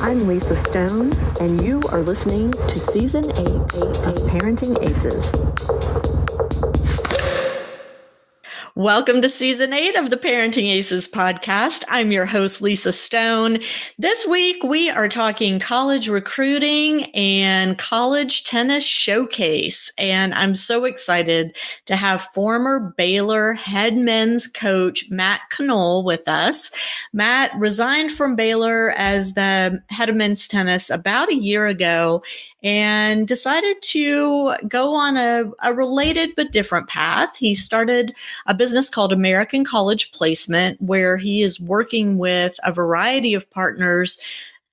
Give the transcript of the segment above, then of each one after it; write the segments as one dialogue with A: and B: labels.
A: I'm Lisa Stone, and you are listening to Season 8 of Parenting Aces. Welcome to Season 8 of the Parenting Aces Podcast. I'm your host, Lisa Stone. This week, we are talking college recruiting and college tennis showcase. And I'm so excited to have former Baylor head men's coach, Matt Knoll, with us. Matt resigned from Baylor as the head of men's tennis about a year ago and decided to go on a related but different path. He started a business called American College Placement, where he is working with a variety of partners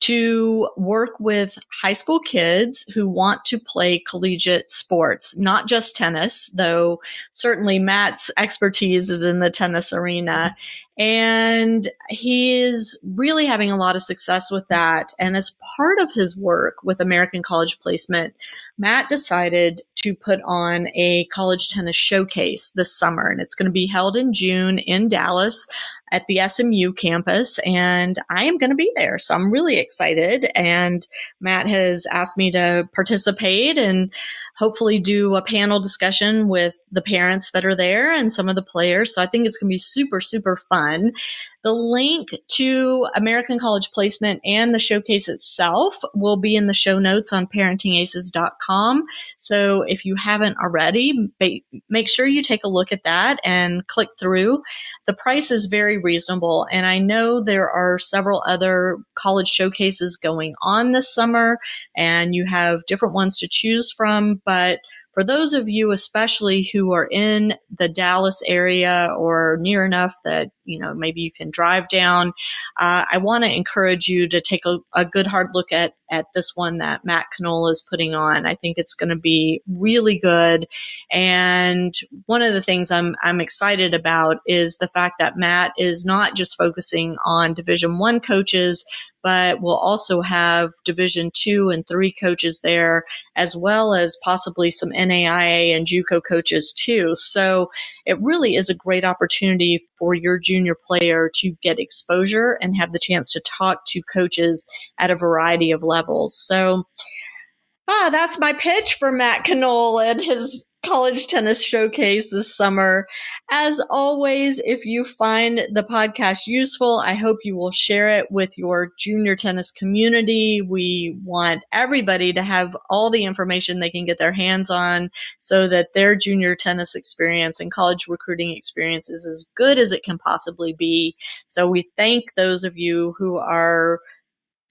A: to work with high school kids who want to play collegiate sports, not just tennis, though certainly Matt's expertise is in the tennis arena. And he is really having a lot of success with that. And as part of his work with American College Placement, Matt decided to put on a college tennis showcase this summer. And it's going to be held in June in Dallas at the SMU campus. And I am going to be there. So I'm really excited. And Matt has asked me to participate and hopefully do a panel discussion with the parents that are there and some of the players. So I think it's going to be super, super fun. The link to American College Placement and the showcase itself will be in the show notes on parentingaces.com. So if you haven't already, make sure you take a look at that and click through. The price is very reasonable. And I know there are several other college showcases going on this summer, and you have different ones to choose from. But for those of you, especially who are in the Dallas area or near enough that, maybe you can drive down, I want to encourage you to take a good hard look at this one that Matt Knoll is putting on. I think it's going to be really good. And one of the things I'm excited about is the fact that Matt is not just focusing on Division I coaches, but we'll also have Division II and III coaches there, as well as possibly some NAIA and JUCO coaches too. So it really is a great opportunity for your junior player to get exposure and have the chance to talk to coaches at a variety of levels. So that's my pitch for Matt Knoll and his college tennis showcase this summer. As always, if you find the podcast useful, I hope you will share it with your junior tennis community. We want everybody to have all the information they can get their hands on so that their junior tennis experience and college recruiting experience is as good as it can possibly be. So we thank those of you who are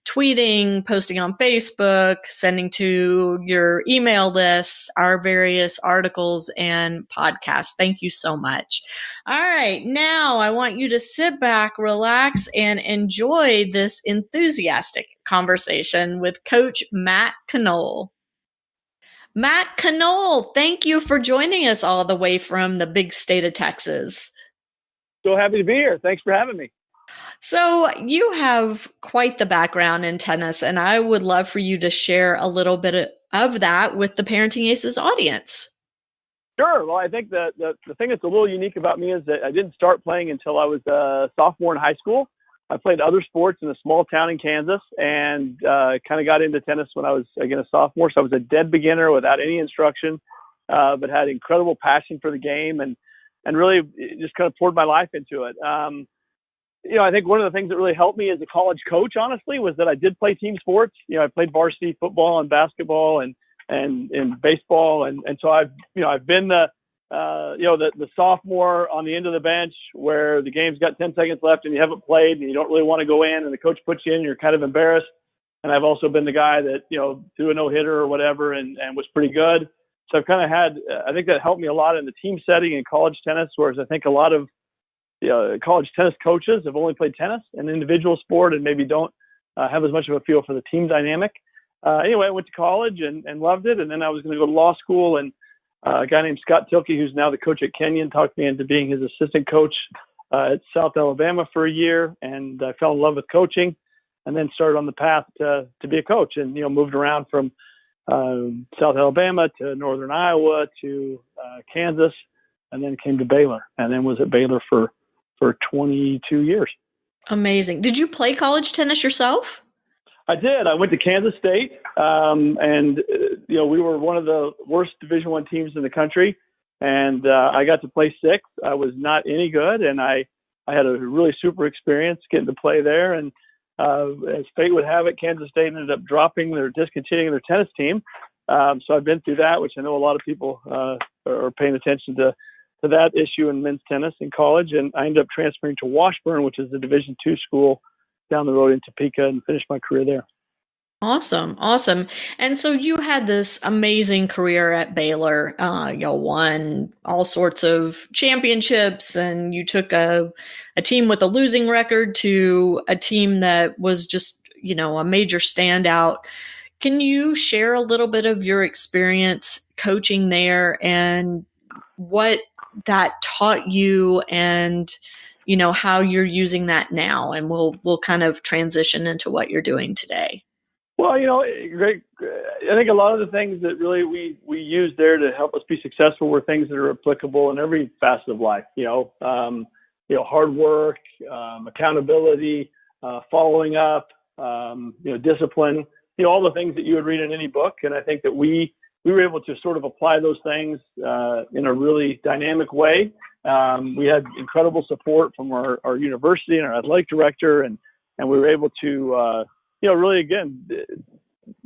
A: tweeting, posting on Facebook, sending to your email lists, our various articles and podcasts. Thank you so much. All right. Now I want you to sit back, relax, and enjoy this enthusiastic conversation with Coach Matt Knoll. Matt Knoll, thank you for joining us all the way from the big state of Texas.
B: So happy to be here. Thanks for having me.
A: So you have quite the background in tennis, and I would love for you to share a little bit of that with the Parenting Aces audience.
B: Sure. Well, I think the thing that's a little unique about me is that I didn't start playing until I was a sophomore in high school. I played other sports in a small town in Kansas and kind of got into tennis when I was, again, a sophomore. So I was a dead beginner without any instruction, but had incredible passion for the game and really just kind of poured my life into it. I think one of the things that really helped me as a college coach, honestly, was that I did play team sports. I played varsity football and basketball and baseball. And so I've been the sophomore on the end of the bench where the game's got 10 seconds left and you haven't played and you don't really want to go in and the coach puts you in, you're kind of embarrassed. And I've also been the guy that, threw a no-hitter or whatever and was pretty good. So I've kind of I think that helped me a lot in the team setting in college tennis, whereas I think a lot of college tennis coaches have only played tennis, an individual sport, and maybe don't have as much of a feel for the team dynamic. Anyway, I went to college and loved it. And then I was going to go to law school. And a guy named Scott Tilke, who's now the coach at Kenyon, talked me into being his assistant coach at South Alabama for a year. And I fell in love with coaching and then started on the path to be a coach and, moved around from South Alabama to Northern Iowa to Kansas, and then came to Baylor and then was at Baylor for 22 years.
A: Amazing. Did you play college tennis yourself?
B: I did. I went to Kansas State, and we were one of the worst Division I teams in the country, and I got to play sixth. I was not any good, and I had a really super experience getting to play there. And as fate would have it, Kansas State ended up discontinuing their tennis team. So I've been through that, which I know a lot of people are paying attention to that issue in men's tennis in college. And I ended up transferring to Washburn, which is a Division II school down the road in Topeka, and finished my career there.
A: Awesome. And so you had this amazing career at Baylor. You won all sorts of championships, and you took a team with a losing record to a team that was just, a major standout. Can you share a little bit of your experience coaching there and what that taught you, and how you're using that now? And we'll kind of transition into what you're doing today.
B: Well, great. I think a lot of the things that really we used there to help us be successful were things that are applicable in every facet of life. Hard work, accountability, following up, discipline. All the things that you would read in any book. And I think that we were able to sort of apply those things in a really dynamic way. We had incredible support from our university and our athletic director, and we were able to really, again,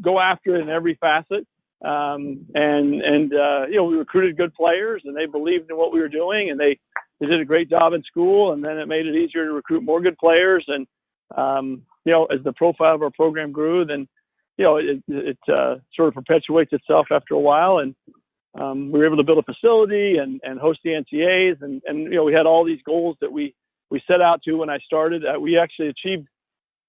B: go after it in every facet. We recruited good players, and they believed in what we were doing, and they did a great job in school. And then it made it easier to recruit more good players. And, as the profile of our program grew, then, it sort of perpetuates itself after a while. And we were able to build a facility and host the NCAAs. And we had all these goals that we set out to when I started. We actually achieved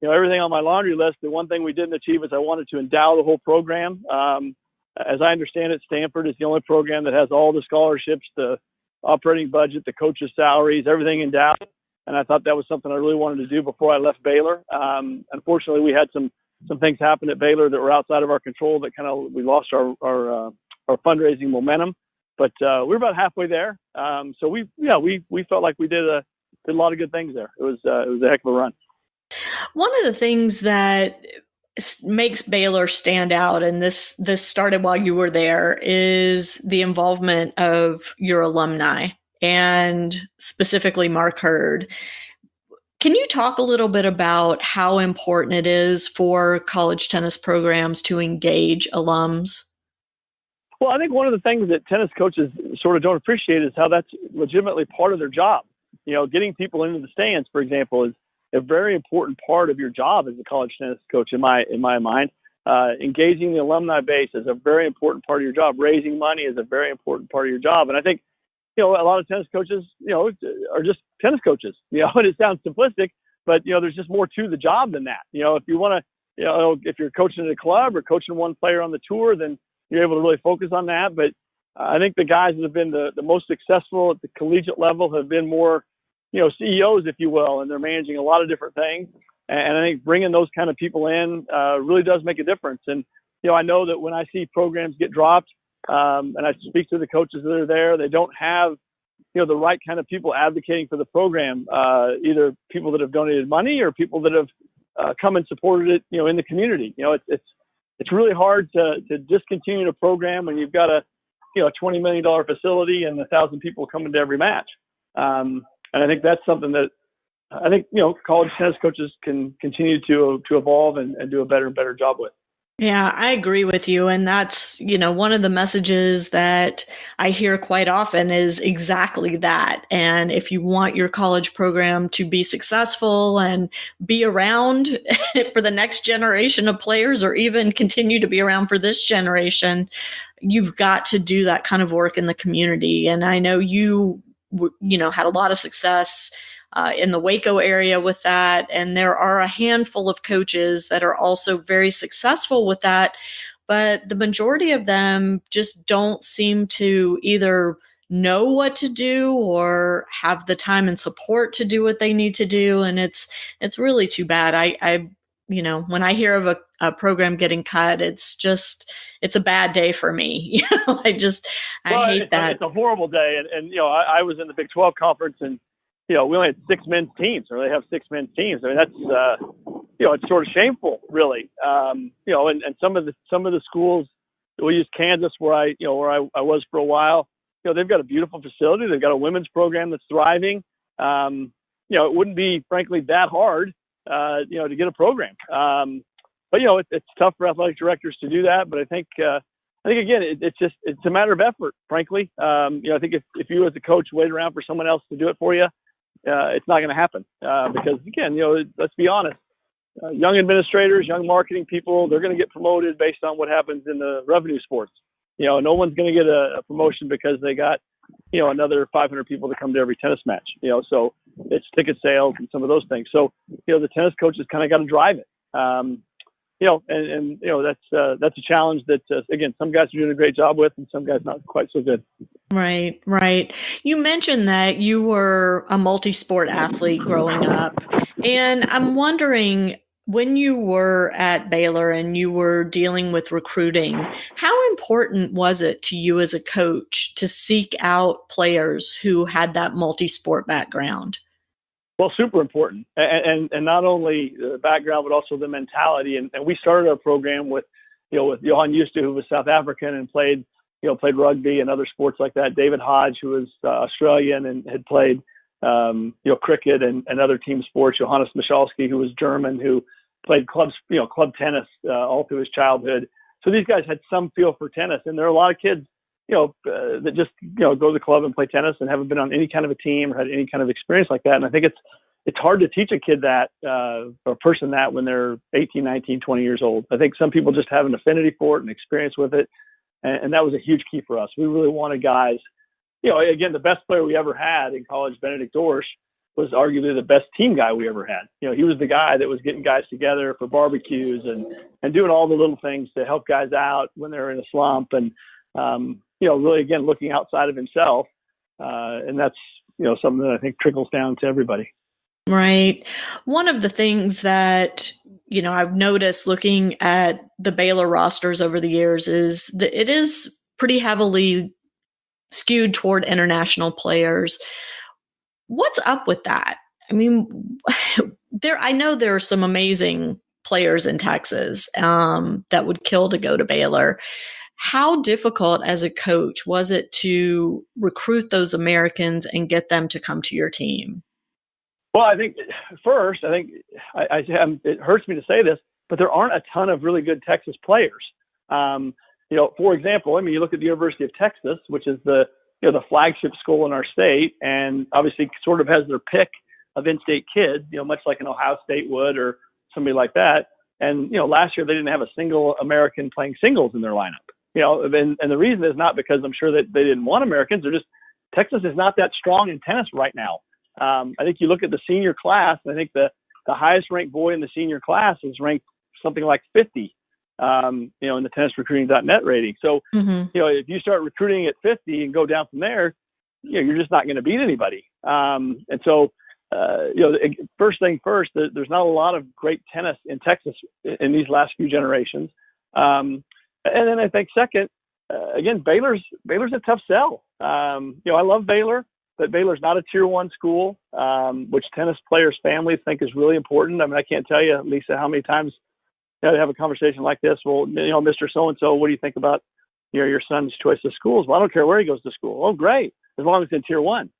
B: everything on my laundry list. The one thing we didn't achieve is I wanted to endow the whole program. As I understand it, Stanford is the only program that has all the scholarships, the operating budget, the coaches' salaries, everything endowed. And I thought that was something I really wanted to do before I left Baylor. Unfortunately, we had some things happen at Baylor that were outside of our control that we lost our fundraising momentum. But we're about halfway there. So we felt like we did a lot of good things there. It was a heck of a run.
A: One of the things that makes Baylor stand out, and this started while you were there, is the involvement of your alumni, and specifically Mark Hurd. Can you talk a little bit about how important it is for college tennis programs to engage alums?
B: Well, I think one of the things that tennis coaches sort of don't appreciate is how that's legitimately part of their job. Getting people into the stands, for example, is a very important part of your job as a college tennis coach, in my mind. Engaging the alumni base is a very important part of your job. Raising money is a very important part of your job. And I think, a lot of tennis coaches, are just tennis coaches, and it sounds simplistic, but, there's just more to the job than that. If you want to, if you're coaching at a club or coaching one player on the tour, then you're able to really focus on that. But I think the guys that have been the most successful at the collegiate level have been more, CEOs, if you will, and they're managing a lot of different things. And I think bringing those kind of people in really does make a difference. And, I know that when I see programs get dropped, and I speak to the coaches that are there, they don't have, the right kind of people advocating for the program, either people that have donated money or people that have come and supported it, in the community. It's really hard to discontinue a program when you've got a $20 million facility and 1,000 people coming to every match. And I think that's something that I think, college tennis coaches can continue to evolve and do a better and better job with.
A: Yeah, I agree with you. And that's, one of the messages that I hear quite often is exactly that. And if you want your college program to be successful and be around for the next generation of players, or even continue to be around for this generation, you've got to do that kind of work in the community. And I know you had a lot of success in the Waco area with that. And there are a handful of coaches that are also very successful with that. But the majority of them just don't seem to either know what to do or have the time and support to do what they need to do. And it's really too bad. I when I hear of a program getting cut, it's a bad day for me. I hate that.
B: It's a horrible day. And I was in the Big 12 conference, and we only had 6 men's teams, or they have 6 men's teams. I mean, that's, it's sort of shameful, really. And some of the schools, we use Kansas where I was for a while. They've got a beautiful facility. They've got a women's program that's thriving. It wouldn't be frankly that hard, to get a program. But it's tough for athletic directors to do that. But I think again, it's a matter of effort, frankly. I think if you as a coach wait around for someone else to do it for you, it's not going to happen. Because again, let's be honest, young administrators, young marketing people, they're going to get promoted based on what happens in the revenue sports. No one's going to get a promotion because they got, another 500 people to come to every tennis match. So it's ticket sales and some of those things. So, the tennis coaches kind of got to drive it. That's a challenge that, again, some guys are doing a great job with and some guys not quite so good.
A: Right. You mentioned that you were a multi-sport athlete growing up. And I'm wondering, when you were at Baylor and you were dealing with recruiting, how important was it to you as a coach to seek out players who had that multi-sport background?
B: Well, super important. And not only the background, but also the mentality. And we started our program with Johan Justu, who was South African and played rugby and other sports like that. David Hodge, who was Australian and had played, cricket and other team sports. Johannes Michalski, who was German, who played club tennis all through his childhood. So these guys had some feel for tennis. And there are a lot of kids, that just, go to the club and play tennis and haven't been on any kind of a team or had any kind of experience like that. And I think it's hard to teach a kid that, or a person that when they're 18, 19, 20 years old. I think some people just have an affinity for it and experience with it. And that was a huge key for us. We really wanted guys, again, the best player we ever had in college, Benedict Dorsch, was arguably the best team guy we ever had. He was the guy that was getting guys together for barbecues and doing all the little things to help guys out when they're in a slump. And, really, again, looking outside of himself. And that's, something that I think trickles down to everybody.
A: Right. One of the things that, I've noticed looking at the Baylor rosters over the years is that it is pretty heavily skewed toward international players. What's up with that? I mean, I know there are some amazing players in Texas that would kill to go to Baylor. How difficult as a coach was it to recruit those Americans and get them to come to your team?
B: Well, I think first, it hurts me to say this, but there aren't a ton of really good Texas players. For example, you look at the University of Texas, which is the flagship school in our state, and obviously sort of has their pick of in-state kids, much like an Ohio State would or somebody like that. And, last year they didn't have a single American playing singles in their lineup. And the reason is not because I'm sure that they didn't want Americans. They're just, Texas is not that strong in tennis right now. I think you look at the senior class, and I think the highest ranked boy in the senior class is ranked something like 50, in the tennisrecruiting.net rating. So, if you start recruiting at 50 and go down from there, you're just not going to beat anybody. And so, first thing first, there's not a lot of great tennis in Texas in these last few generations. And then I think second, again, Baylor's a tough sell. I love Baylor, but Baylor's not a tier 1 school, which tennis players' families think is really important. I can't tell you, Lisa, how many times I have a conversation like this. Well, Mr. So-and-so, what do you think about your son's choice of schools? Well, I don't care where he goes to school. Oh, great. As long as it's in tier 1.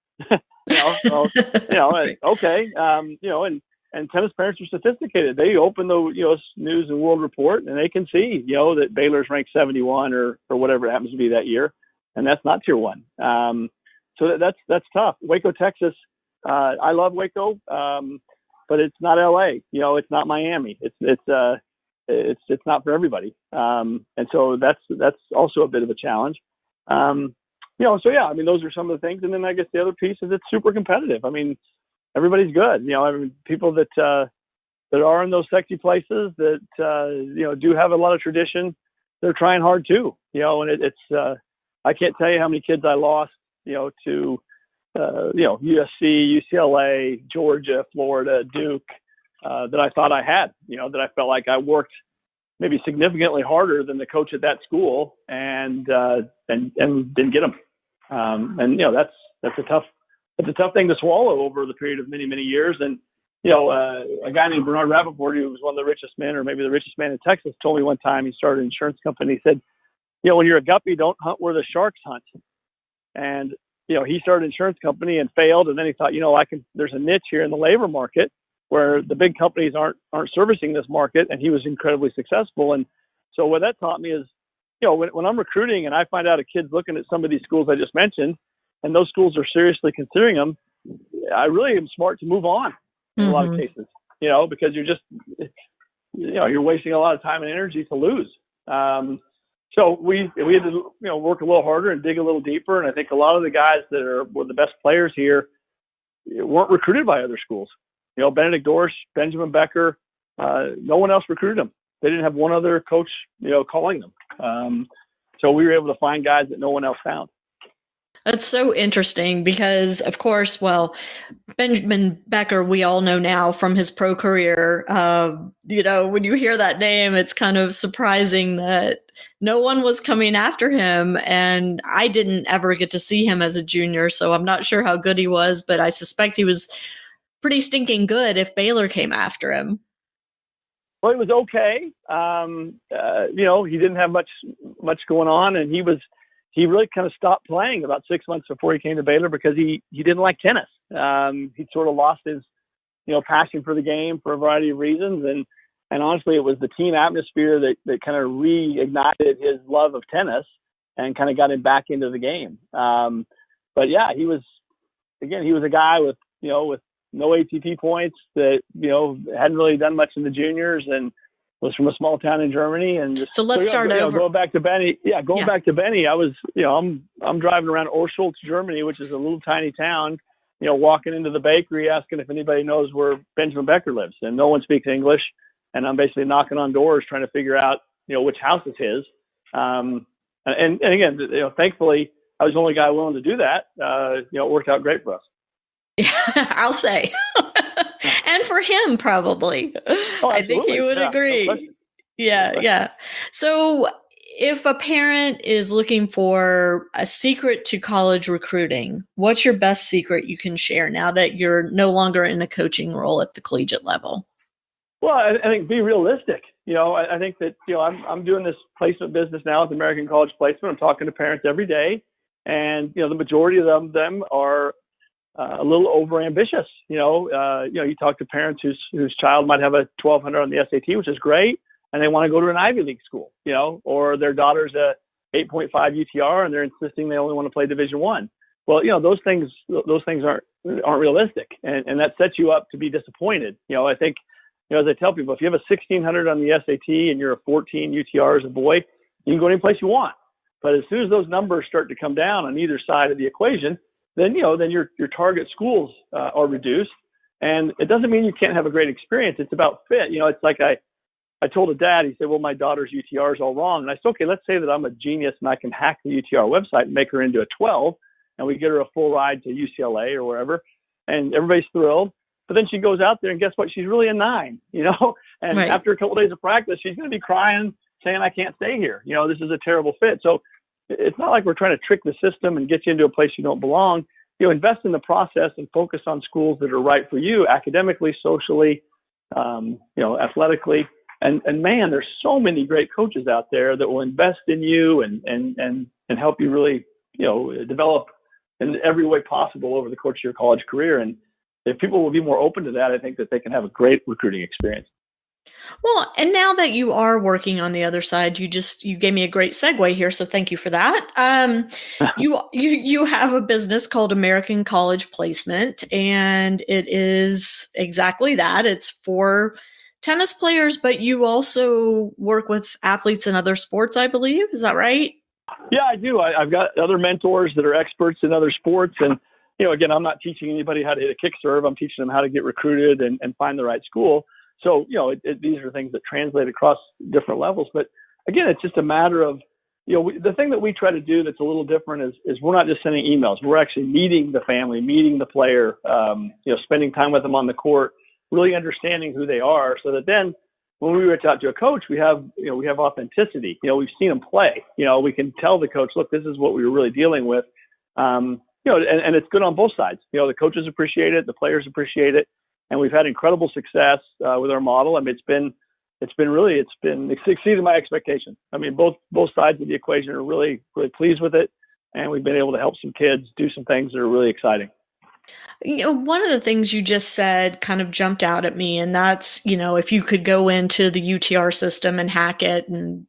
B: Okay. And tennis parents are sophisticated. They open the News and World Report and they can see that Baylor's ranked 71 or whatever it happens to be that year, and that's not tier 1. So that's tough. Waco, Texas. I love Waco, but it's not LA. It's not Miami. It's not for everybody. And so that's also a bit of a challenge. Those are some of the things. And then I guess the other piece is it's super competitive. Everybody's good. People that are in those sexy places that, do have a lot of tradition, they're trying hard too, and it's, I can't tell you how many kids I lost, to, USC, UCLA, Georgia, Florida, Duke, that I thought I had, that I felt like I worked maybe significantly harder than the coach at that school and didn't get them. That's a tough thing to swallow over the period of many, many years. And, a guy named Bernard Rappaport, who was one of the richest men, or maybe the richest man in Texas, told me one time he started an insurance company. He said, when you're a guppy, don't hunt where the sharks hunt. And, he started an insurance company and failed. And then he thought, there's a niche here in the labor market where the big companies aren't servicing this market. And he was incredibly successful. And so what that taught me is, when I'm recruiting and I find out a kid's looking at some of these schools I just mentioned, and those schools are seriously considering them, I really am smart to move on in a lot of cases, because you're just, you're wasting a lot of time and energy to lose. So we had to, work a little harder and dig a little deeper. And I think a lot of the guys that were the best players here weren't recruited by other schools. Benedict Dorsch, Benjamin Becker, no one else recruited them. They didn't have one other coach, calling them. So we were able to find guys that no one else found.
A: That's so interesting because, of course, Benjamin Becker, we all know now from his pro career, when you hear that name, it's kind of surprising that no one was coming after him. And I didn't ever get to see him as a junior, so I'm not sure how good he was, but I suspect he was pretty stinking good if Baylor came after him.
B: Well, he was okay. He didn't have much going on, and he really kind of stopped playing about 6 months before he came to Baylor because he didn't like tennis. He sort of lost his, passion for the game for a variety of reasons. And honestly, it was the team atmosphere that kind of reignited his love of tennis and kind of got him back into the game. But yeah, he was a guy with no ATP points that, hadn't really done much in the juniors and was from a small town in Germany. And
A: so let's start over.
B: Going back to Benny. Yeah. Back to Benny, I was, I'm driving around Orscholz, Germany, which is a little tiny town, walking into the bakery, asking if anybody knows where Benjamin Becker lives, and no one speaks English. And I'm basically knocking on doors trying to figure out, which house is his. And again, thankfully I was the only guy willing to do that. It worked out great for us.
A: Yeah, I'll say. And for him, probably.
B: Oh,
A: I think he would agree. No yeah. So if a parent is looking for a secret to college recruiting, what's your best secret you can share now that you're no longer in a coaching role at the collegiate level?
B: Well, I think be realistic. I think that, I'm doing this placement business now with American College Placement. I'm talking to parents every day. And, the majority of them are a little overambitious. You talk to parents whose child might have a 1200 on the SAT, which is great, and they want to go to an Ivy League school, or their daughter's a 8.5 UTR and they're insisting they only want to play Division I. Well, those things aren't realistic, and that sets you up to be disappointed. I think, as I tell people, if you have a 1600 on the SAT and you're a 14 UTR as a boy, you can go any place you want. But as soon as those numbers start to come down on either side of the equation, then your target schools are reduced. And it doesn't mean you can't have a great experience. It's about fit. It's like I told a dad, he said, well, my daughter's UTR is all wrong. And I said, okay, let's say that I'm a genius and I can hack the UTR website and make her into a 12, and we get her a full ride to UCLA or wherever, and everybody's thrilled. But then she goes out there and guess what? She's really a 9, and right. After a couple of days of practice, she's going to be crying, saying, I can't stay here. This is a terrible fit. So it's not like we're trying to trick the system and get you into a place you don't belong. Invest in the process and focus on schools that are right for you academically, socially, athletically. And man, there's so many great coaches out there that will invest in you and help you really, develop in every way possible over the course of your college career. And if people will be more open to that, I think that they can have a great recruiting experience.
A: Well, and now that you are working on the other side, you gave me a great segue here, so thank you for that. You have a business called American College Placement, and it is exactly that. It's for tennis players, but you also work with athletes in other sports, I believe. Is that right?
B: Yeah, I do. I've got other mentors that are experts in other sports, and again, I'm not teaching anybody how to hit a kick serve. I'm teaching them how to get recruited and find the right school. So, these are things that translate across different levels. But again, it's just a matter of, the thing that we try to do that's a little different is we're not just sending emails. We're actually meeting the family, meeting the player, spending time with them on the court, really understanding who they are, so that then when we reach out to a coach, we have authenticity. We've seen them play. We can tell the coach, look, this is what we were really dealing with. And it's good on both sides. The coaches appreciate it, the players appreciate it. and we've had incredible success with our model. I mean, it's exceeded my expectations. I mean, both sides of the equation are really, really pleased with it, and we've been able to help some kids do some things that are really exciting.
A: One of the things you just said kind of jumped out at me, and that's, if you could go into the UTR system and hack it and,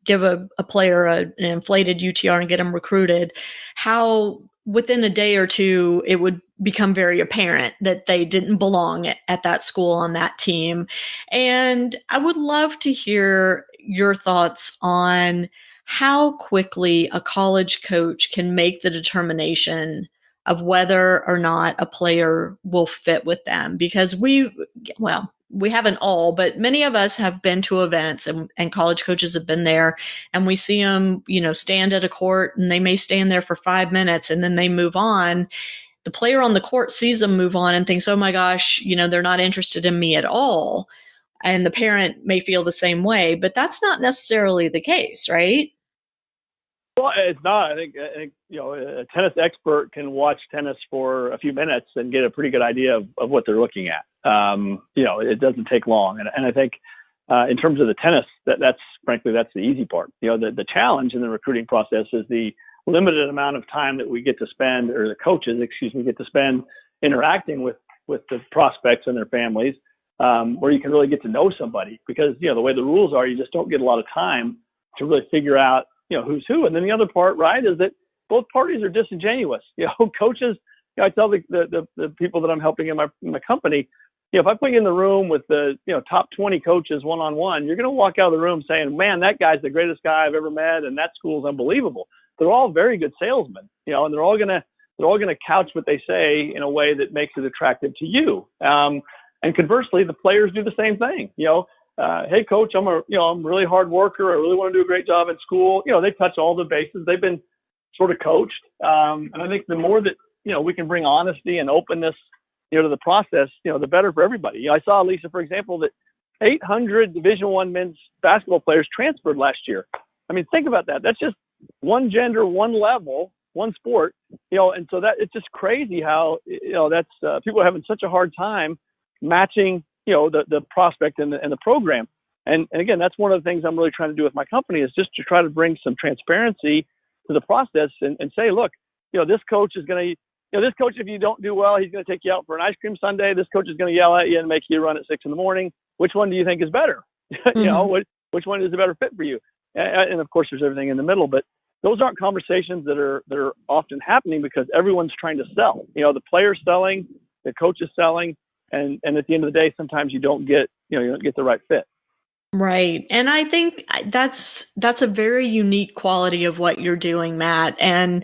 A: give a player an inflated UTR and get them recruited, how within a day or two, it would become very apparent that they didn't belong at that school on that team. And I would love to hear your thoughts on how quickly a college coach can make the determination of whether or not a player will fit with them. Because we haven't all, but many of us have been to events and college coaches have been there, and we see them, stand at a court and they may stand there for 5 minutes and then they move on. The player on the court sees them move on and thinks, oh my gosh, they're not interested in me at all. And the parent may feel the same way, but that's not necessarily the case, right?
B: Well, it's not. I think a tennis expert can watch tennis for a few minutes and get a pretty good idea of what they're looking at. It doesn't take long, and I think in terms of the tennis, that's the easy part. The challenge in the recruiting process is the limited amount of time that we get to spend, or the coaches, get to spend interacting with the prospects and their families, where you can really get to know somebody. Because the way the rules are, you just don't get a lot of time to really figure out who's who. And then the other part, right, is that both parties are disingenuous. Coaches, I tell the people that I'm helping in my company, if I put you in the room with the top 20 coaches one-on-one, you're going to walk out of the room saying, man, that guy's the greatest guy I've ever met, and that school's unbelievable. They're all very good salesmen, and they're all going to couch what they say in a way that makes it attractive to you. And conversely, the players do the same thing. Hey, coach, I'm a really hard worker. I really want to do a great job at school. They touch all the bases. They've been sort of coached. And I think the more that, we can bring honesty and openness, to the process, the better for everybody. I saw, Lisa, for example, that 800 Division I men's basketball players transferred last year. I mean, think about that. That's just one gender, one level, one sport, and so that it's just crazy how, that's people are having such a hard time matching, the prospect and the program. And again, that's one of the things I'm really trying to do with my company, is just to try to bring some transparency to the process and say, look, this coach is going to, this coach, if you don't do well, he's going to take you out for an ice cream sundae. This coach is going to yell at you and make you run at 6 a.m. Which one do you think is better?
A: Mm-hmm.
B: Which one is a better fit for you? And of course, there's everything in the middle, but those aren't conversations that are often happening because everyone's trying to sell. The player's selling, the coach is selling, and at the end of the day, sometimes you don't get the right fit.
A: Right. And I think that's a very unique quality of what you're doing, Matt. And,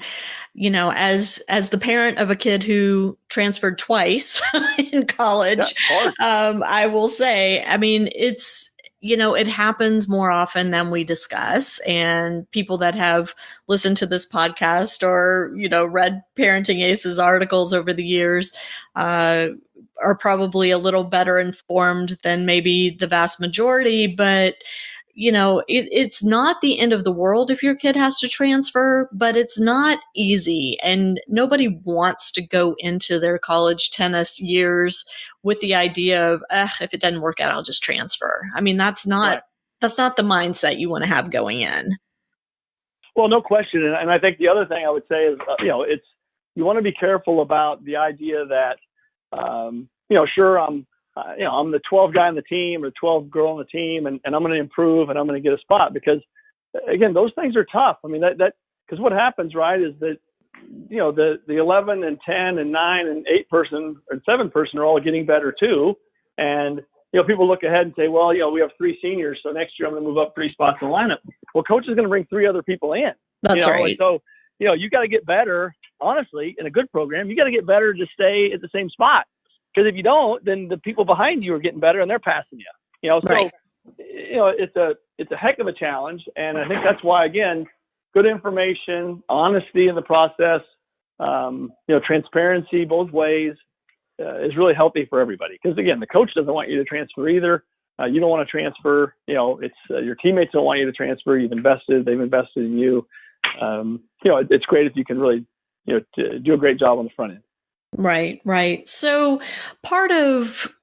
A: as the parent of a kid who transferred twice in college, I will say, I mean, it's, it happens more often than we discuss. And people that have listened to this podcast or, read Parenting Aces articles over the years, are probably a little better informed than maybe the vast majority, but it's not the end of the world if your kid has to transfer, but it's not easy. And nobody wants to go into their college tennis years with the idea of, if it doesn't work out, I'll just transfer. I mean, that's not the mindset you want to have going in.
B: Well, no question. And I think the other thing I would say is, you want to be careful about the idea that, sure, I'm the 12th guy on the team or 12th girl on the team, and I'm going to improve and I'm going to get a spot, because again, those things are tough. I mean, because what happens, right, is that, the 11 and 10 and 9 and 8 person and 7 person are all getting better too. And, people look ahead and say, well, we have 3 seniors, so next year I'm going to move up 3 spots in the lineup. Well, coach is going to bring 3 other people in.
A: That's right.
B: And so, you got to get better. Honestly, in a good program, you got to get better to stay at the same spot. Because if you don't, then the people behind you are getting better and they're passing you. So
A: right.
B: It's a heck of a challenge, and I think that's why, again, good information, honesty in the process, transparency both ways is really healthy for everybody. Because again, the coach doesn't want you to transfer either. You don't want to transfer. It's your teammates don't want you to transfer. They've invested in you. It's great if you can really, do a great job on the front end.
A: Right, right. So part of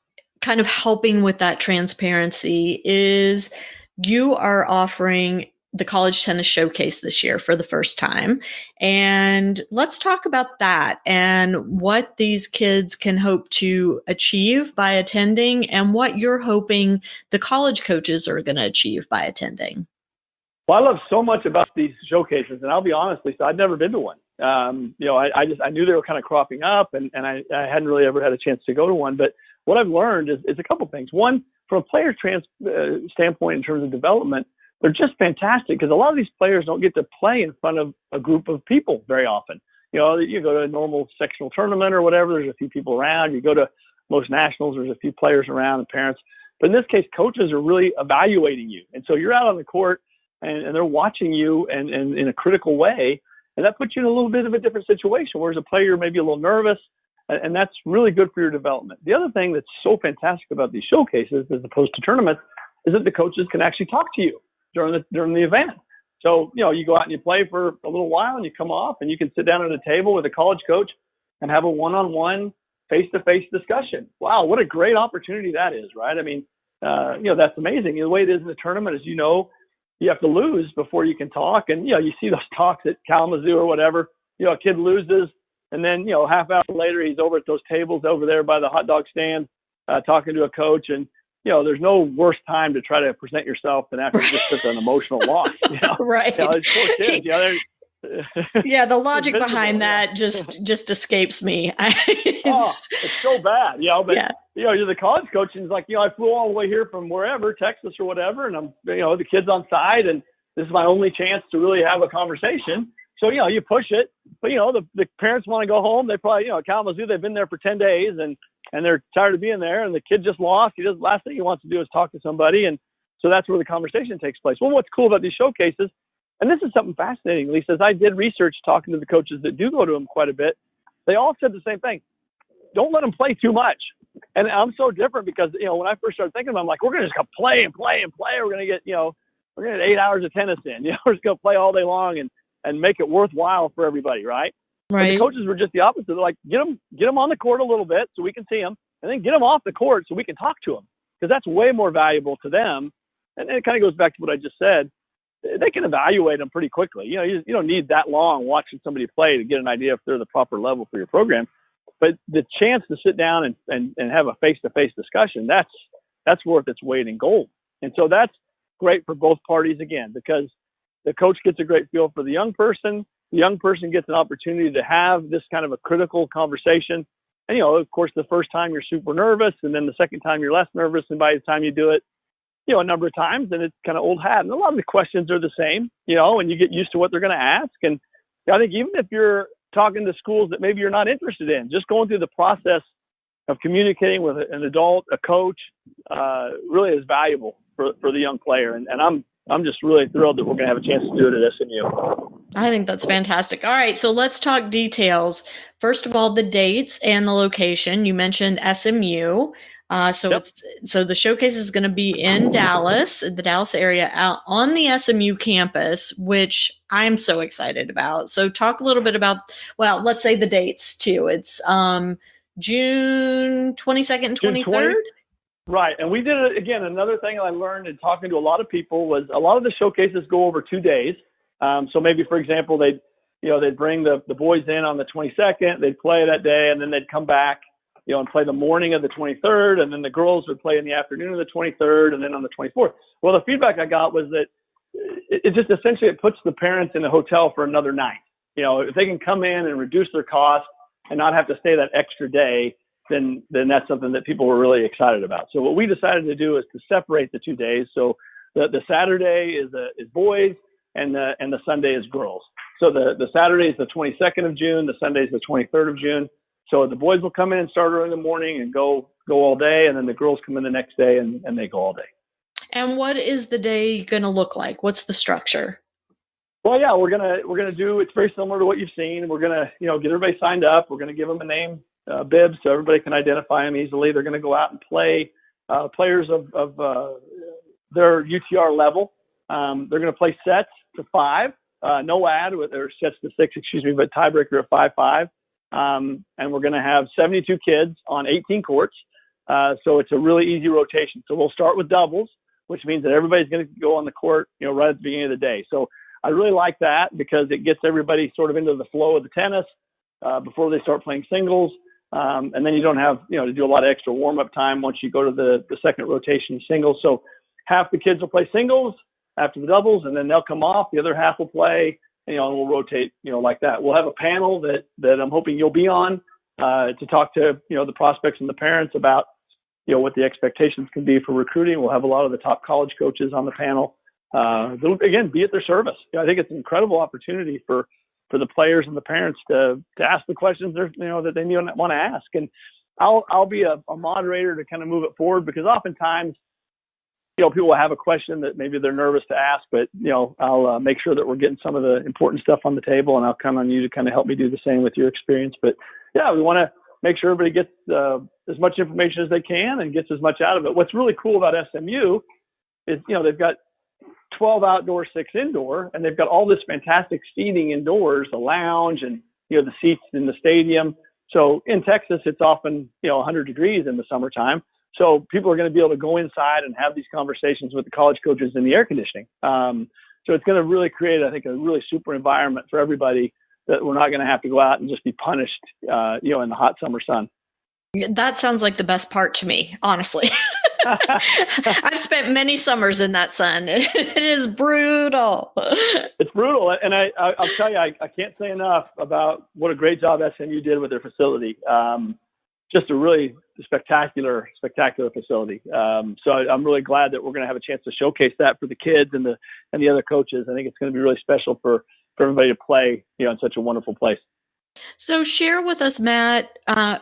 A: kind of helping with that transparency is you are offering the college tennis showcase this year for the first time. And let's talk about that and what these kids can hope to achieve by attending and what you're hoping the college coaches are going to achieve by attending.
B: Well, I love so much about these showcases, and I'll be honest, Lisa, I'd never been to one. I knew they were kind of cropping up, and I hadn't really ever had a chance to go to one. But what I've learned is a couple things. One, from a player standpoint in terms of development, they're just fantastic because a lot of these players don't get to play in front of a group of people very often. You go to a normal sectional tournament or whatever, there's a few people around. You go to most nationals, there's a few players around and parents. But in this case, coaches are really evaluating you. And so you're out on the court, and they're watching you and in a critical way. And that puts you in a little bit of a different situation, whereas a player may be a little nervous, and that's really good for your development. The other thing that's so fantastic about these showcases, as opposed to tournaments, is that the coaches can actually talk to you during the event. So, you go out and you play for a little while and you come off and you can sit down at a table with a college coach and have a one-on-one face-to-face discussion. Wow, what a great opportunity that is, right? I mean, that's amazing. The way it is in the tournament is, you have to lose before you can talk. And, you see those talks at Kalamazoo or whatever, a kid loses and then, half hour later, he's over at those tables over there by the hot dog stand, talking to a coach. And, there's no worse time to try to present yourself than after just such an emotional loss.
A: Right.
B: It's poor kids,
A: yeah, the logic behind that just escapes me.
B: It's so bad, but
A: yeah.
B: You're the college coach, and it's like, I flew all the way here from wherever, Texas or whatever, and I'm, the kid's on side, and this is my only chance to really have a conversation. So, you push it, but the parents want to go home. They probably, at Kalamazoo, they've been there for 10 days, and they're tired of being there, and the kid just lost. Last thing he wants to do is talk to somebody, and so that's where the conversation takes place. Well, what's cool about these showcases, and this is something fascinating, Lisa, as I did research talking to the coaches that do go to them quite a bit, they all said the same thing. Don't let them play too much. And I'm so different because, when I first started thinking about it, I'm like, we're going to just go play and play and play. We're going to get, we're going to get 8 hours of tennis in. We're just going to play all day long and make it worthwhile for everybody, right? Right. But the coaches were just the opposite. They're like, get them on the court a little bit so we can see them, and then get them off the court so we can talk to them, because that's way more valuable to them. And it kind of goes back to what I just said. They can evaluate them pretty quickly. You don't need that long watching somebody play to get an idea if they're the proper level for your program. But the chance to sit down and have a face-to-face discussion, that's worth its weight in gold. And so that's great for both parties, again, because the coach gets a great feel for the young person. The young person gets an opportunity to have this kind of a critical conversation. And, of course, the first time you're super nervous, and then the second time you're less nervous. And by the time you do it, a number of times, and it's kind of old hat. And a lot of the questions are the same, and you get used to what they're going to ask. And I think even if you're talking to schools that maybe you're not interested in, just going through the process of communicating with an adult, a coach, really is valuable for the young player. And I'm just really thrilled that we're going to have a chance to do it at SMU.
A: I think that's fantastic. All right, so let's talk details. First of all, the dates and the location. You mentioned SMU. So the showcase is going to be in Dallas, the Dallas area, out on the SMU campus, which I'm so excited about. So talk a little bit about, well, let's say the dates too. It's June 22nd and 23rd.
B: Right. And we did it again. Another thing I learned in talking to a lot of people was a lot of the showcases go over 2 days. So maybe, for example, they'd bring the boys in on the 22nd, they'd play that day, and then they'd come back, and play the morning of the 23rd, and then the girls would play in the afternoon of the 23rd, and then on the 24th. Well, the feedback I got was that it just essentially it puts the parents in a hotel for another night. If they can come in and reduce their cost and not have to stay that extra day, then that's something that people were really excited about. So what we decided to do is to separate the 2 days. So the Saturday is boys, and the Sunday is girls. So the Saturday is the 22nd of June, the Sunday is the 23rd of June. So the boys will come in and start early in the morning and go all day, and then the girls come in the next day and they go all day.
A: And what is the day going to look like? What's the structure?
B: Well, yeah, we're gonna do. It's very similar to what you've seen. We're gonna get everybody signed up. We're gonna give them a name bib so everybody can identify them easily. They're gonna go out and play players of their UTR level. They're gonna play sets to 5, no ad, or sets to 6, but tiebreaker at 5-5. And we're going to have 72 kids on 18 courts. So it's a really easy rotation. So we'll start with doubles, which means that everybody's going to go on the court, right at the beginning of the day. So I really like that because it gets everybody sort of into the flow of the tennis before they start playing singles. And then you don't have, to do a lot of extra warm-up time once you go to the second rotation singles. So half the kids will play singles after the doubles, and then they'll come off. The other half will play, and we'll rotate, like that. We'll have a panel that I'm hoping you'll be on to talk to, the prospects and the parents about, what the expectations can be for recruiting. We'll have a lot of the top college coaches on the panel. They'll, again, be at their service. I think it's an incredible opportunity for the players and the parents to ask the questions that they want to ask. And I'll be a moderator to kind of move it forward, because oftentimes, people will have a question that maybe they're nervous to ask, but, I'll make sure that we're getting some of the important stuff on the table, and I'll count on you to kind of help me do the same with your experience. But yeah, we want to make sure everybody gets as much information as they can and gets as much out of it. What's really cool about SMU is, they've got 12 outdoor, 6 indoor, and they've got all this fantastic seating indoors, the lounge and, the seats in the stadium. So in Texas, it's often, 100 degrees in the summertime. So people are going to be able to go inside and have these conversations with the college coaches in the air conditioning. So it's going to really create, I think, a really super environment for everybody, that we're not going to have to go out and just be punished, in the hot summer sun.
A: That sounds like the best part to me, honestly. I've spent many summers in that sun. It is brutal.
B: It's brutal. And I'll tell you, I can't say enough about what a great job SMU did with their facility. Just a really spectacular facility. So I'm really glad that we're going to have a chance to showcase that for the kids and the other coaches. I think it's going to be really special for everybody to play, in such a wonderful place.
A: So share with us, Matt,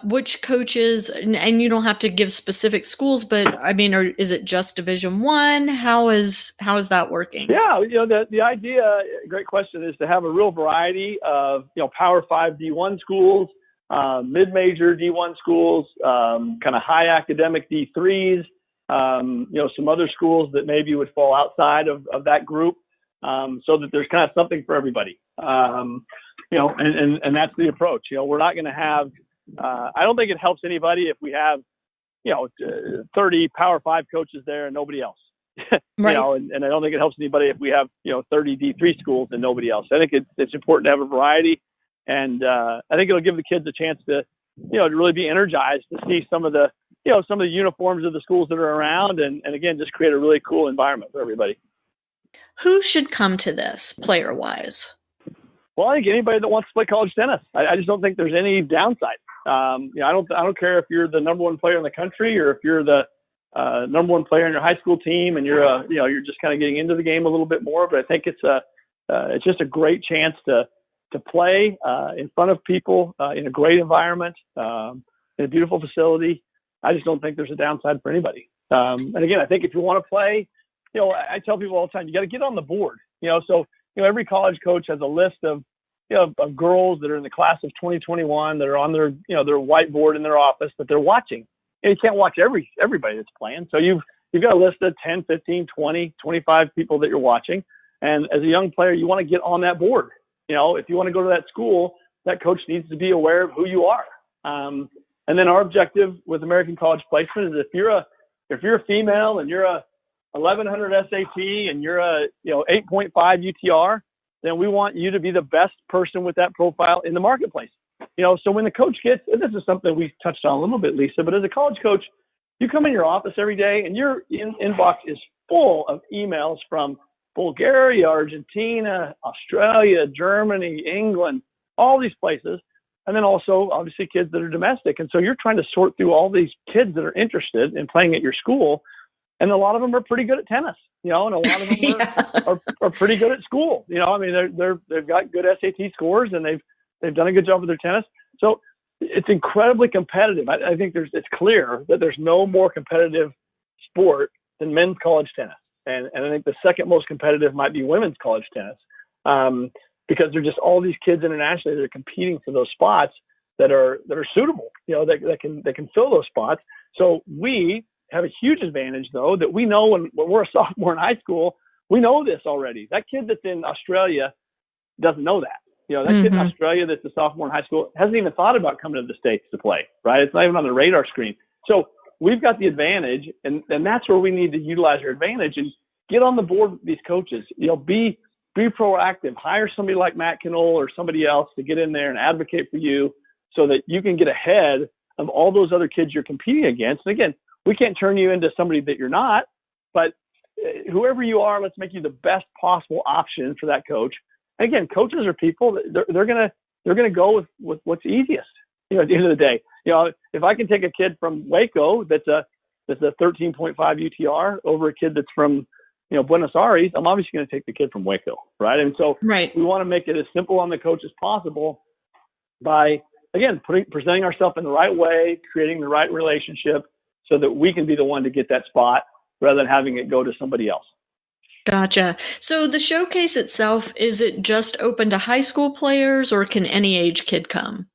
A: which coaches, and you don't have to give specific schools, but I mean, is it just Division I? How is that working?
B: Yeah, the idea, great question, is to have a real variety of, Power 5 D1 schools, mid-major D1 schools, kind of high academic D3s, some other schools that maybe would fall outside of that group, so that there's kind of something for everybody. And that's the approach. We're not going to have, I don't think it helps anybody if we have, 30 Power 5 coaches there and nobody else.
A: Right.
B: And I don't think it helps anybody if we have, 30 D3 schools and nobody else. I think it's important to have a variety. And I think it'll give the kids a chance to, to really be energized to see some of the uniforms of the schools that are around, and again, just create a really cool environment for everybody.
A: Who should come to this player-wise?
B: Well, I think anybody that wants to play college tennis. I just don't think there's any downside. I don't care if you're the number one player in the country, or if you're the number one player in your high school team and you're just kind of getting into the game a little bit more. But I think it's just a great chance to play in front of people in a great environment, in a beautiful facility. I just don't think there's a downside for anybody. And again, I think if you want to play, I tell people all the time, you got to get on the board. So every college coach has a list of of girls that are in the class of 2021 that are on their their whiteboard in their office that they're watching. And you can't watch everybody that's playing. So you've got a list of 10, 15, 20, 25 people that you're watching. And as a young player, you want to get on that board. If you want to go to that school, that coach needs to be aware of who you are. And then our objective with American College Placement is if you're a female and you're a 1100 SAT and you're a 8.5 UTR, then we want you to be the best person with that profile in the marketplace. So when the coach gets, and this is something we touched on a little bit, Lisa, but as a college coach, you come in your office every day and your inbox is full of emails from Bulgaria, Argentina, Australia, Germany, England, all these places. And then also, obviously, kids that are domestic. And so you're trying to sort through all these kids that are interested in playing at your school. And a lot of them are pretty good at tennis, and a lot of them are pretty good at school. They've got good SAT scores and they've done a good job with their tennis. So it's incredibly competitive. I think it's clear that there's no more competitive sport than men's college tennis. And I think the second most competitive might be women's college tennis, because there're just all these kids internationally that are competing for those spots that are suitable, that can fill those spots. So we have a huge advantage, though, that we know when we're a sophomore in high school, we know this already. That kid that's in Australia doesn't know that. That kid in Australia that's a sophomore in high school hasn't even thought about coming to the States to play, right? It's not even on the radar screen. So we've got the advantage, and that's where we need to utilize our advantage and get on the board with these coaches. Be proactive. Hire somebody like Matt Knoll or somebody else to get in there and advocate for you so that you can get ahead of all those other kids you're competing against. And again, we can't turn you into somebody that you're not, but whoever you are, let's make you the best possible option for that coach. And again, coaches are people. They're gonna go with what's easiest. At the end of the day, if I can take a kid from Waco that's a 13.5 UTR over a kid that's from Buenos Aires, I'm obviously going to take the kid from Waco, right? And so we want to make it as simple on the coach as possible by, again, presenting ourselves in the right way, creating the right relationship so that we can be the one to get that spot rather than having it go to somebody else.
A: Gotcha. So the showcase itself, is it just open to high school players or can any age kid come?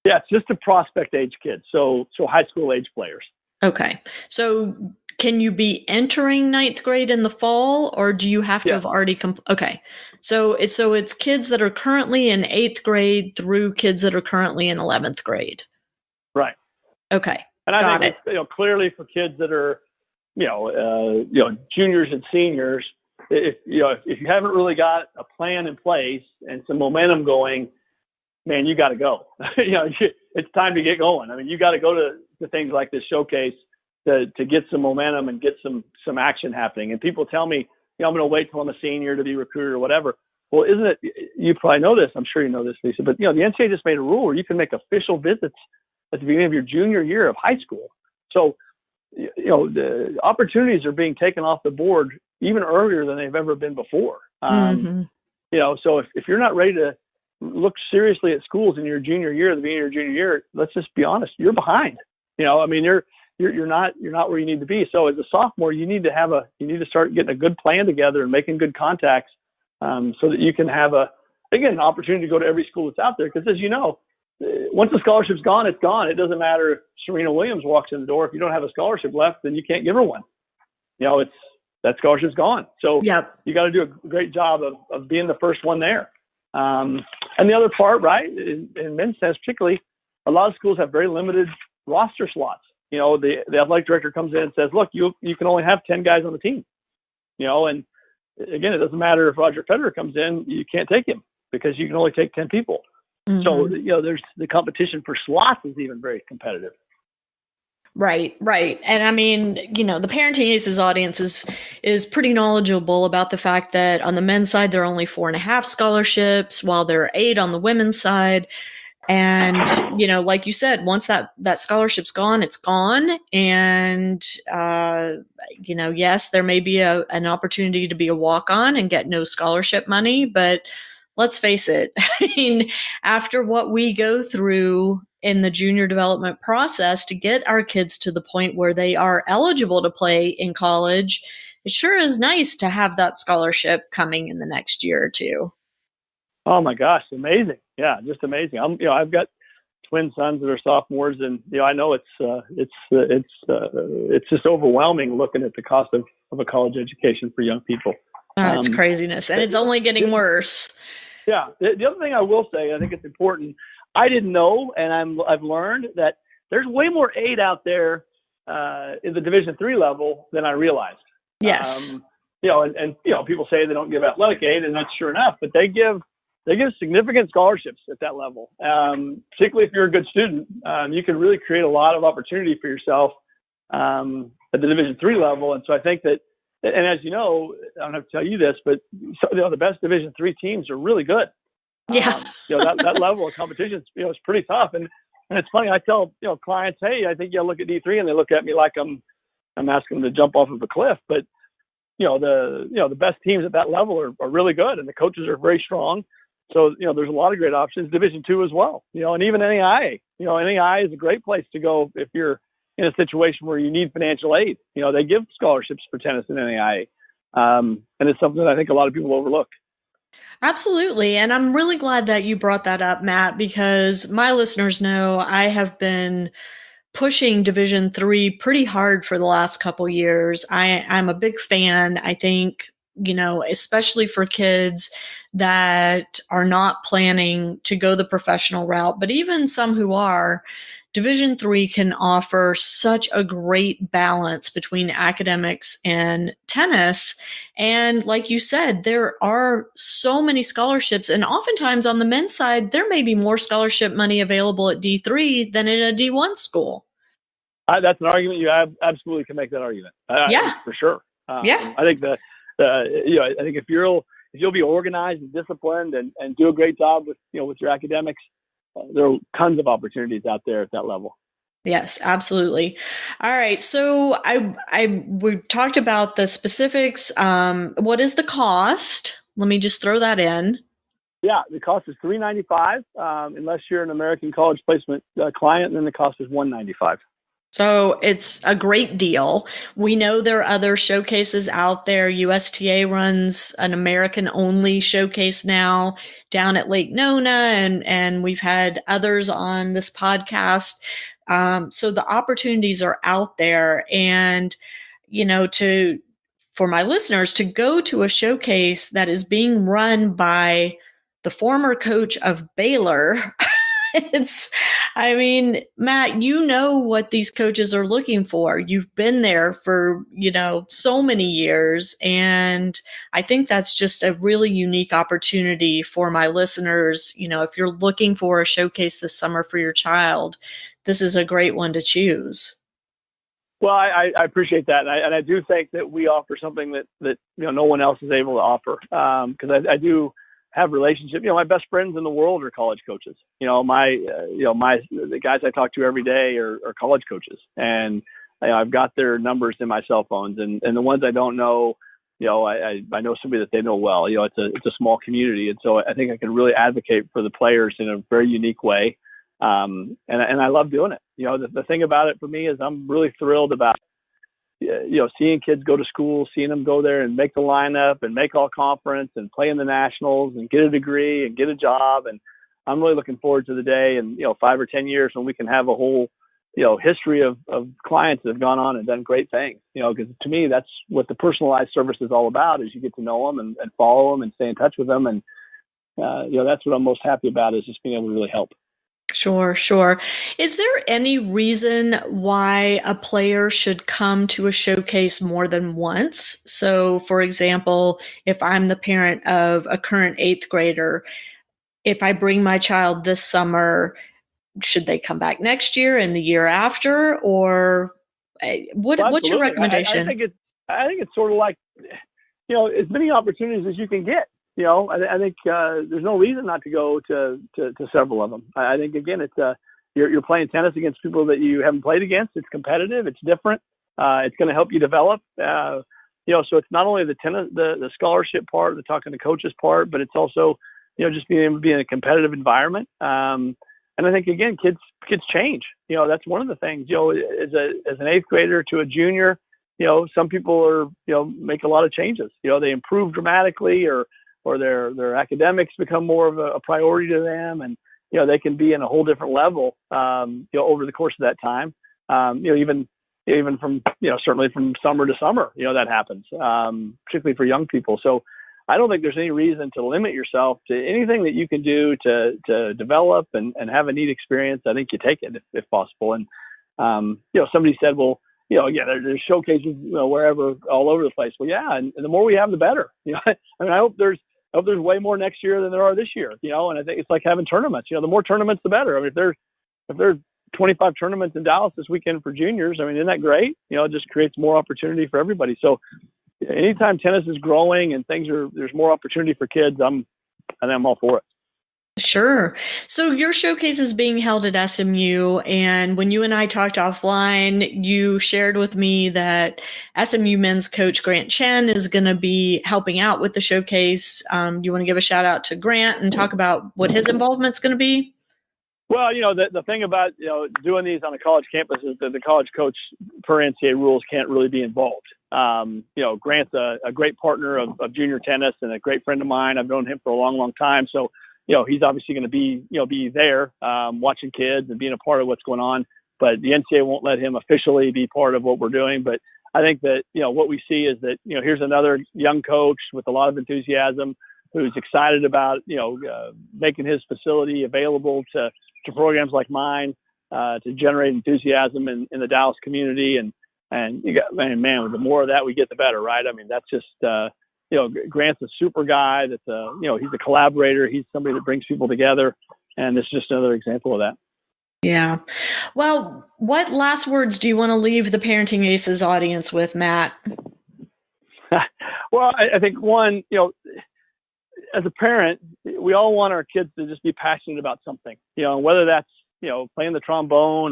B: Yeah, it's just a prospect age kid. So high school age players.
A: Okay. So can you be entering ninth grade in the fall, or do you have to have already okay. So it's kids that are currently in 8th grade through kids that are currently in 11th grade.
B: Right.
A: Okay.
B: And I think clearly for kids that are, juniors and seniors, if you haven't really got a plan in place and some momentum going, man, you got to go. It's time to get going. I mean, you got to go to things like this showcase to get some momentum and get some action happening. And people tell me, I'm going to wait till I'm a senior to be recruited or whatever. Well, isn't it? You probably know this. I'm sure you know this, Lisa. But the NCAA just made a rule where you can make official visits at the beginning of your junior year of high school. So, the opportunities are being taken off the board even earlier than they've ever been before. So if you're not ready to look seriously at schools in your junior year, at the beginning of your junior year, let's just be honest, you're behind. You're not where you need to be. So as a sophomore, you need to start getting a good plan together and making good contacts, so that you can have an opportunity to go to every school that's out there. Because as you know, once the scholarship's gone, it's gone. It doesn't matter if Serena Williams walks in the door. If you don't have a scholarship left, then you can't give her one. That scholarship's gone. So you got to do a great job of being the first one there. And the other part, right, in men's tennis particularly, a lot of schools have very limited roster slots. The athletic director comes in and says, look, you can only have 10 guys on the team. And again, it doesn't matter if Roger Federer comes in, you can't take him because you can only take 10 people. So, there's the competition for slots is even very competitive.
A: Right. And I mean, the Parenting Aces audience is pretty knowledgeable about the fact that on the men's side, there are only 4.5 scholarships, while there are 8 on the women's side. And, like you said, once that scholarship's gone, it's gone. And, yes, there may be an opportunity to be a walk-on and get no scholarship money, but let's face it. I mean, after what we go through in the junior development process to get our kids to the point where they are eligible to play in college, it sure is nice to have that scholarship coming in the next year or two.
B: Oh my gosh, amazing! Yeah, just amazing. I've got twin sons that are sophomores, and I know it's just overwhelming looking at the cost of a college education for young people.
A: It's craziness, and it's only getting worse.
B: Yeah. The other thing I will say, I think it's important. I didn't know, and I've learned that there's way more aid out there in the Division III level than I realized.
A: Yes.
B: And people say they don't give athletic aid, and that's sure enough, but they give significant scholarships at that level. Particularly if you're a good student, you can really create a lot of opportunity for yourself at the Division III level. And so I think that, and as you know, I don't have to tell you this, but the best Division III teams are really good.
A: Yeah.
B: That level of competition, is pretty tough. And it's funny, I tell, clients, hey, I think you look at D3, and they look at me like I'm asking them to jump off of a cliff. But, the best teams at that level are really good, and the coaches are very strong. So, there's a lot of great options. Division II as well, and even NAIA. NAIA is a great place to go if you're in a situation where you need financial aid. They give scholarships for tennis in NAIA. And it's something that I think a lot of people overlook.
A: Absolutely. And I'm really glad that you brought that up, Matt, because my listeners know I have been pushing Division III pretty hard for the last couple years. I'm a big fan. I think especially for kids that are not planning to go the professional route, but even some who are, Division III can offer such a great balance between academics and tennis. And like you said, there are so many scholarships. And oftentimes on the men's side, there may be more scholarship money available at D3 than in a D1 school.
B: That's an argument. You absolutely can make that argument.
A: Yeah.
B: For sure.
A: Yeah.
B: I think I think if you'll be organized and disciplined and do a great job with your academics, there are tons of opportunities out there at that level.
A: Yes, absolutely. All right. So we talked about the specifics. What is the cost? Let me just throw that in.
B: Yeah, the cost is $395 unless you're an American College Placement client, and then the cost is $195.
A: So it's a great deal. We know there are other showcases out there. USTA runs an American-only showcase now down at Lake Nona, and we've had others on this podcast. So the opportunities are out there. And, for my listeners to go to a showcase that is being run by the former coach of Baylor, Matt, what these coaches are looking for. You've been there for, so many years. And I think that's just a really unique opportunity for my listeners. If you're looking for a showcase this summer for your child, this is a great one to choose.
B: Well, I appreciate that. And I do think that we offer something that no one else is able to offer. Because I do have relationships. My best friends in the world are college coaches. The guys I talk to every day are college coaches, and I've got their numbers in my cell phones. And the ones I don't know, I know somebody that they know well. It's a small community, and so I think I can really advocate for the players in a very unique way. And I love doing it. The thing about it for me is I'm really thrilled about seeing kids go to school, seeing them go there and make the lineup and make all conference and play in the nationals and get a degree and get a job. And I'm really looking forward to the day and, 5 or 10 years when we can have a whole, history of clients that have gone on and done great things, because to me, that's what the personalized service is all about, is you get to know them and follow them and stay in touch with them. And, that's what I'm most happy about, is just being able to really help.
A: Sure. Is there any reason why a player should come to a showcase more than once? So, for example, if I'm the parent of a current 8th grader, if I bring my child this summer, should they come back next year and the year after? Or what's your recommendation?
B: I think it's sort of like, as many opportunities as you can get. I think there's no reason not to go to several of them. I think, again, it's you're playing tennis against people that you haven't played against. It's competitive. It's different. It's going to help you develop. So it's not only the scholarship part, the talking to coaches part, but it's also, just being able to be in a competitive environment. And I think, again, kids change. That's one of the things, as an 8th grader to a junior, some people make a lot of changes. They improve dramatically, or their academics become more of a priority to them, and they can be in a whole different level over the course of that time. Even from certainly from summer to summer, that happens, particularly for young people. So I don't think there's any reason to limit yourself to anything that you can do to develop and have a neat experience. I think you take it if possible. And somebody said, well, there's showcases wherever, all over the place. Well, yeah, and the more we have, the better. I hope there's way more next year than there are this year. And I think it's like having tournaments. The more tournaments, the better. I mean, if there's 25 tournaments in Dallas this weekend for juniors, isn't that great? It just creates more opportunity for everybody. So anytime tennis is growing and there's more opportunity for kids, I'm all for it.
A: Sure. So your showcase is being held at SMU, and when you and I talked offline, you shared with me that SMU men's coach Grant Chen is going to be helping out with the showcase. You want to give a shout out to Grant and talk about what his involvement's going to be?
B: Well, the thing about doing these on a college campus is that the college coach, per NCAA rules, can't really be involved. Grant's a great partner of junior tennis and a great friend of mine. I've known him for a long, long time. So he's obviously going to be there, watching kids and being a part of what's going on. But the NCAA won't let him officially be part of what we're doing. But I think that, what we see is that, here's another young coach with a lot of enthusiasm who's excited about, making his facility available to programs like mine, to generate enthusiasm in the Dallas community. And man, the more of that we get, the better, right? I mean, that's just, Grant's a super guy. That's he's a collaborator. He's somebody that brings people together. And this is just another example of that.
A: Yeah. Well, what last words do you want to leave the Parenting Aces audience with, Matt?
B: Well, I think one, as a parent, we all want our kids to just be passionate about something, whether that's, playing the trombone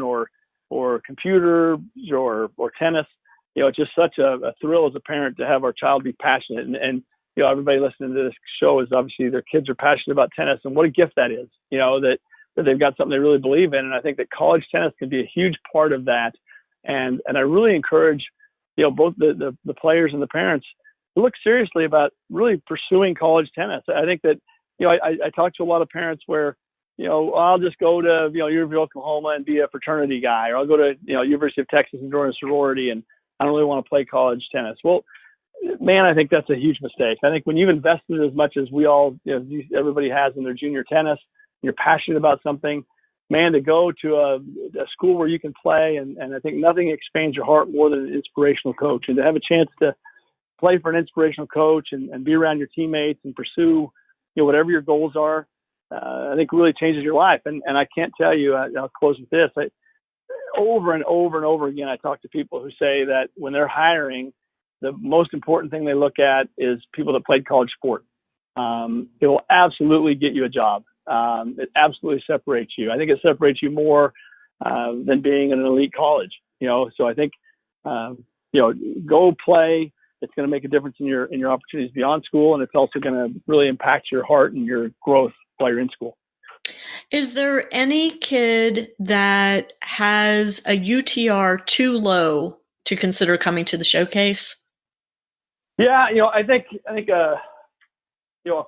B: or computers or tennis. It's just such a thrill as a parent to have our child be passionate. And everybody listening to this show is obviously their kids are passionate about tennis, and what a gift that is, that they've got something they really believe in. And I think that college tennis can be a huge part of that. And I really encourage, both the players and the parents to look seriously about really pursuing college tennis. I think that, I talk to a lot of parents where, I'll just go to, University of Oklahoma and be a fraternity guy, or I'll go to, University of Texas and join a sorority, and I don't really want to play college tennis. Well, man, I think that's a huge mistake. I think when you've invested as much as we all, everybody has in their junior tennis, you're passionate about something, man, to go to a school where you can play. And I think nothing expands your heart more than an inspirational coach. And to have a chance to play for an inspirational coach and be around your teammates and pursue, whatever your goals are, I think really changes your life. And I can't tell you, I'll close with this. Over and over and over again, I talk to people who say that when they're hiring, the most important thing they look at is people that played college sport. It will absolutely get you a job. It absolutely separates you. I think it separates you more than being in an elite college. So I think go play. It's going to make a difference in your opportunities beyond school, and it's also going to really impact your heart and your growth while you're in school.
A: Is there any kid that has a UTR too low to consider coming to the showcase?
B: Yeah, I think a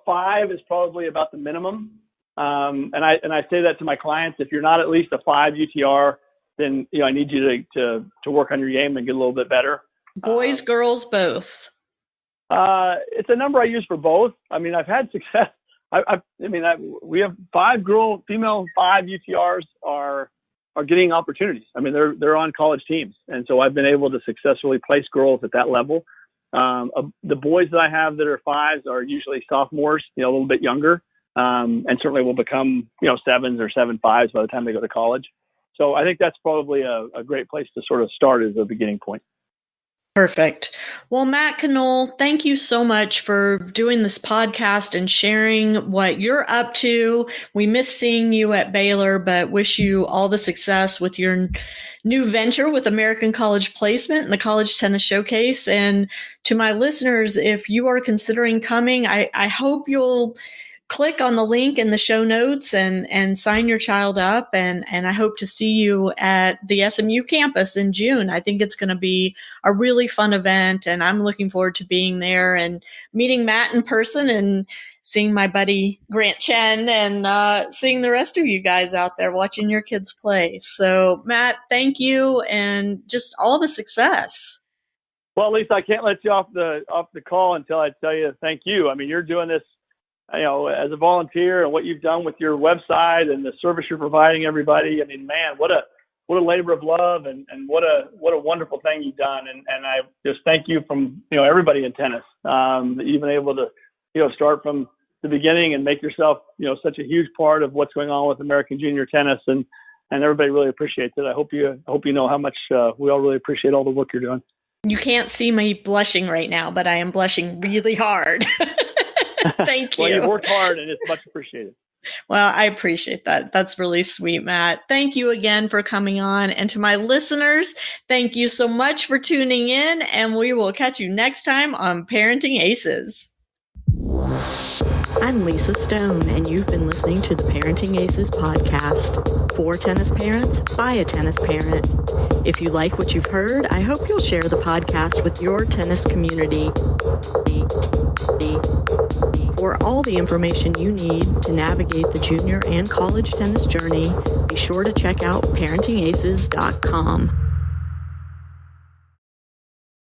B: 5 is probably about the minimum. And I say that to my clients. If you're not at least a 5 UTR, then I need you to work on your game and get a little bit better.
A: Boys, girls, both.
B: It's a number I use for both. I mean, I've had success. We have 5 female 5 UTRs are getting opportunities. I mean, they're on college teams, and so I've been able to successfully place girls at that level. The boys that I have that are 5s are usually sophomores, a little bit younger. And certainly will become, 7s or 7.5s by the time they go to college. So I think that's probably a great place to sort of start as a beginning point.
A: Perfect. Well, Matt Knoll, thank you so much for doing this podcast and sharing what you're up to. We miss seeing you at Baylor, but wish you all the success with your new venture with American College Placement and the College Tennis Showcase. And to my listeners, if you are considering coming, I hope you'll click on the link in the show notes and sign your child up. And I hope to see you at the SMU campus in June. I think it's going to be a really fun event, and I'm looking forward to being there and meeting Matt in person and seeing my buddy Grant Chen and seeing the rest of you guys out there watching your kids play. So Matt, thank you, and just all the success.
B: Well, Lisa, I can't let you off the call until I tell you thank you. I mean, you're doing this, as a volunteer, and what you've done with your website and the service you're providing everybody. I mean, man, what a labor of love, and what a wonderful thing you've done. And I just thank you from, everybody in tennis, that you've been able to, start from the beginning and make yourself, such a huge part of what's going on with American junior tennis. And everybody really appreciates it. I hope you know how much we all really appreciate all the work you're doing.
A: You can't see me blushing right now, but I am blushing really hard. Thank you.
B: Well, you've worked hard, and it's much appreciated.
A: Well, I appreciate that. That's really sweet, Matt. Thank you again for coming on. And to my listeners, thank you so much for tuning in, and we will catch you next time on Parenting Aces. I'm Lisa Stone, and you've been listening to the Parenting Aces podcast. For tennis parents, by a tennis parent. If you like what you've heard, I hope you'll share the podcast with your tennis community. For all the information you need to navigate the junior and college tennis journey, be sure to check out ParentingAces.com.